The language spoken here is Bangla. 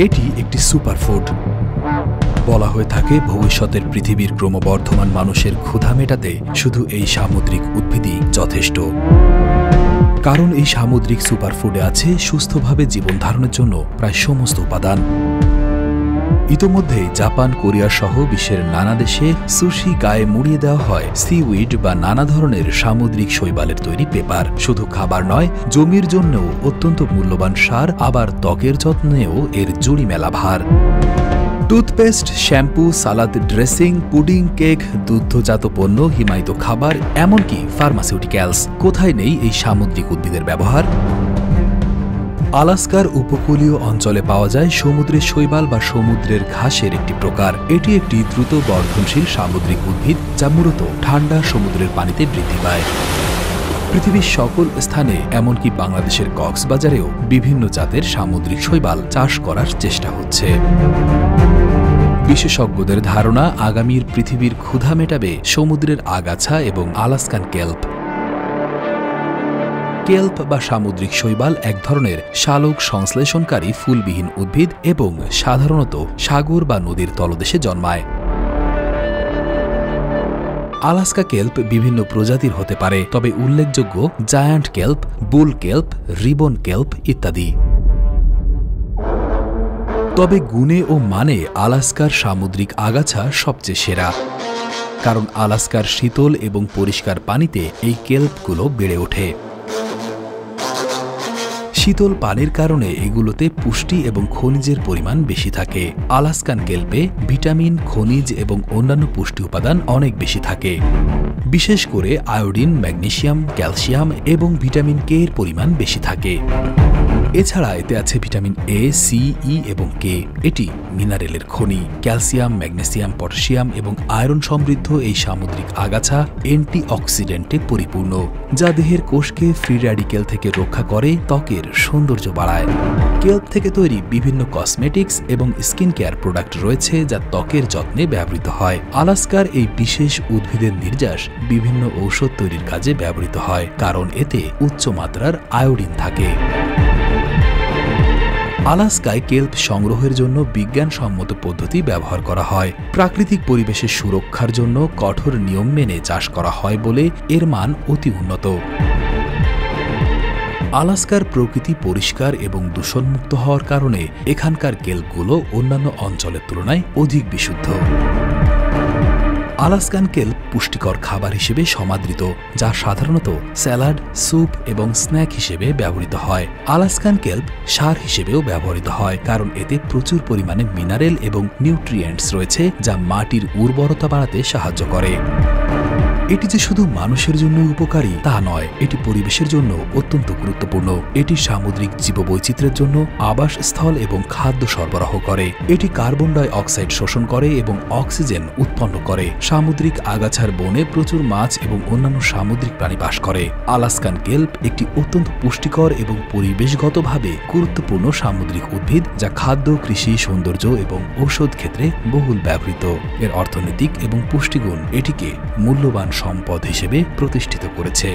এটি একটি সুপারফুড। বলা হয়ে থাকে ভবিষ্যতের পৃথিবীর ক্রমবর্ধমান মানুষের ক্ষুধা মেটাতে শুধু এই সামুদ্রিক উদ্ভিদই যথেষ্ট। কারণ এই সামুদ্রিক সুপারফুডে আছে সুস্থভাবে জীবন ধারণের জন্য প্রায় সমস্ত উপাদান। ইতোমধ্যে জাপান, কোরিয়া সহ বিশ্বের নানা দেশে সুশি গায়ে মুড়িয়ে দেওয়া হয় সিউইড বা নানা ধরনের সামুদ্রিক শৈবালের তৈরি পেপার। শুধু খাবার নয়, জমির জন্যও অত্যন্ত মূল্যবান সার, আবার ত্বকের যত্নেও এর জুড়ি মেলা ভার। টুথপেস্ট, শ্যাম্পু, সালাদ ড্রেসিং, পুডিং, কেক, দুগ্ধজাত পণ্য, হিমায়িত খাবার, এমনকি ফার্মাসিউটিক্যালস, কোথায় নেই এই সামুদ্রিক উদ্ভিদের ব্যবহার? আলাস্কার উপকূলীয় অঞ্চলে পাওয়া যায় সমুদ্রের শৈবাল বা সমুদ্রের ঘাসের একটি প্রকার। এটি একটি দ্রুত বর্ধনশীল সামুদ্রিক উদ্ভিদ যা মূলত ঠান্ডা সমুদ্রের পানিতে বৃদ্ধি পায়। পৃথিবীর সকল স্থানে, এমনকি বাংলাদেশের কক্সবাজারেও বিভিন্ন জাতের সামুদ্রিক শৈবাল চাষ করার চেষ্টা হচ্ছে। বিশেষজ্ঞদের ধারণা, আগামীর পৃথিবীর ক্ষুধা মেটাবে সমুদ্রের আগাছা এবং আলাস্কান কেল্প। কেল্প বা সামুদ্রিক শৈবাল এক ধরনের শালক সংশ্লেষণকারী ফুলবিহীন উদ্ভিদ এবং সাধারণত সাগর বা নদীর তলদেশে জন্মায়। আলাস্কা কেল্প বিভিন্ন প্রজাতির হতে পারে, তবে উল্লেখযোগ্য জায়ান্ট কেল্প, বুল কেল্প, রিবন কেল্প ইত্যাদি। তবে গুণে ও মানে আলাস্কার সামুদ্রিক আগাছা সবচেয়ে সেরা, কারণ আলাস্কার শীতল এবং পরিষ্কার পানিতে এই কেল্পগুলো বেড়ে ওঠে। শীতল পানির কারণে এগুলোতে পুষ্টি এবং খনিজের পরিমাণ বেশি থাকে। আলাস্কান কেল্পে ভিটামিন, খনিজ এবং অন্যান্য পুষ্টি উপাদান অনেক বেশি থাকে। বিশেষ করে আয়োডিন, ম্যাগনেসিয়াম, ক্যালসিয়াম এবং ভিটামিন কে এর পরিমাণ বেশি থাকে। এছাড়া এতে আছে ভিটামিন এ, সি, ই এবং কে। এটি মিনারেলের খনি। ক্যালসিয়াম, ম্যাগনেসিয়াম, পটাশিয়াম এবং আয়রন সমৃদ্ধ এই সামুদ্রিক আগাছা অ্যান্টিঅক্সিডেন্টে পরিপূর্ণ, যা দেহের কোষকে ফ্রি র্যাডিক্যাল থেকে রক্ষা করে, ত্বকের সৌন্দর্য বাড়ায়। কেল্প থেকে তৈরি বিভিন্ন কসমেটিক্স এবং স্কিন কেয়ার প্রোডাক্ট রয়েছে যা ত্বকের যত্নে ব্যবহৃত হয়। আলাস্কার এই বিশেষ উদ্ভিদের নির্যাস বিভিন্ন ঔষধ তৈরির কাজে ব্যবহৃত হয়, কারণ এতে উচ্চ মাত্রার আয়োডিন থাকে। আলাস্কায় কেল্প সংগ্রহের জন্য বিজ্ঞানসম্মত পদ্ধতি ব্যবহার করা হয়। প্রাকৃতিক পরিবেশের সুরক্ষার জন্য কঠোর নিয়ম মেনে চাষ করা হয় বলে এর মান অতি উন্নত। আলাস্কার প্রকৃতি পরিষ্কার এবং দূষণমুক্ত হওয়ার কারণে এখানকার কেল্পগুলো অন্যান্য অঞ্চলের তুলনায় অধিক বিশুদ্ধ। আলাস্কান কেল্প পুষ্টিকর খাবার হিসেবে সমাদৃত, যা সাধারণত স্যালাড, স্যুপ এবং স্ন্যাক হিসেবে ব্যবহৃত হয়। আলাস্কান কেল্প সার হিসেবেও ব্যবহৃত হয়, কারণ এতে প্রচুর পরিমাণে মিনারেল এবং নিউট্রিয়েন্টস রয়েছে যা মাটির উর্বরতা বাড়াতে সাহায্য করে। এটি যে শুধু মানুষের জন্য উপকারী তা নয়, এটি পরিবেশের জন্য অত্যন্ত গুরুত্বপূর্ণ। এটি সামুদ্রিক জীববৈচিত্র্যের জন্য আবাসস্থল এবং খাদ্য সরবরাহ করে। এটি কার্বন ডাই অক্সাইড শোষণ করে এবং অক্সিজেন উৎপন্ন করে। সামুদ্রিক আগাছার বনে প্রচুর মাছ এবং অন্যান্য সামুদ্রিক প্রাণী বাস করে। আলাস্কান কেল্প একটি অত্যন্ত পুষ্টিকর এবং পরিবেশগতভাবে গুরুত্বপূর্ণ সামুদ্রিক উদ্ভিদ, যা খাদ্য, কৃষি, সৌন্দর্য এবং ঔষধ ক্ষেত্রে বহুল ব্যবহৃত। এর অর্থনৈতিক এবং পুষ্টিগুণ এটিকে মূল্যবান সম্পদ হিসেবে প্রতিষ্ঠিত করেছে।